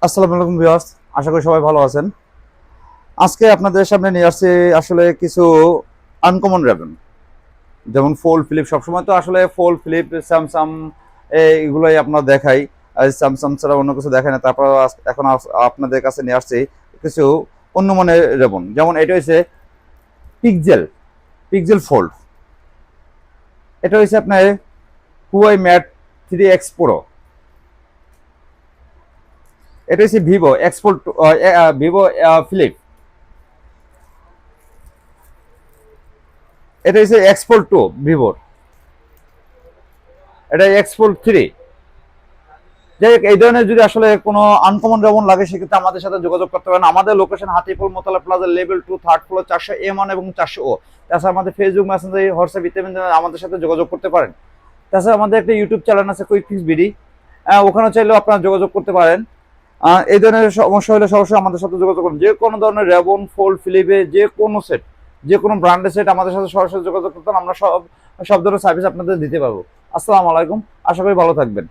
আসসালামু আলাইকুম ভিউয়ার্স, আশা করি সবাই ভালো আছেন। আজকে আপনাদের সামনে নিয়ে আসছি আসলে কিছু আনকমন রেবেন, যেমন ফোল্ড ফ্লিপ। সবসময় তো আসলে ফোল্ড ফ্লিপ স্যামসাং এগুলোই আপনার দেখাই, স্যামসাং ছাড়া অন্য কিছু দেখায় না। তারপর এখন আপনাদের কাছে নিয়ে আসছি কিছু অন্য মানের রেবন। যেমন এটা হচ্ছে পিক্সেল পিক্সেল ফোল্ড। এটা হচ্ছে আপনার হুয়াই ম্যাট 3X প্রো। এটা হচ্ছে ভিভো এক্সপোর্ট, ভিভো ফ্লিপ। এটা হচ্ছে এক্সপোর্ট 2 ভিভোর। এটা এক্সপোর্ট 3। যাই হোক, এই ধরনের যদি আসলে কোনো আনকমন যেমন লাগে সেক্ষেত্রে আমাদের সাথে যোগাযোগ করতে পারেন। আমাদের location Hatipur Motala plaza, level 2, third floor, 400A1 এবং 400O। তাছাড়া আমাদের ফেসবুক, মেসেঞ্জার, হোয়াটসঅ্যাপ ইত্যাদি আমাদের সাথে যোগাযোগ করতে পারেন। তাছাড়া আমাদের একটা ইউটিউব চ্যানেল আছে, কুইক ফিক্স বিডি। ওখানে চাইলেও আপনারা যোগাযোগ করতে পারেন। এই ধরনের সমস্যা হলে সরাসরি আমাদের সাথে যোগাযোগ করুন। যে কোনো ধরনের রেবন, ফোল্ড, ফিলিপে যে কোনো সেট, যে কোনো ব্র্যান্ডের সেট আমাদের সাথে সরাসরি যোগাযোগ করতে, আমরা সব ধরনের সার্ভিস আপনাদের দিতে পারবো। আসসালামু আলাইকুম, আশা করি ভালো থাকবেন।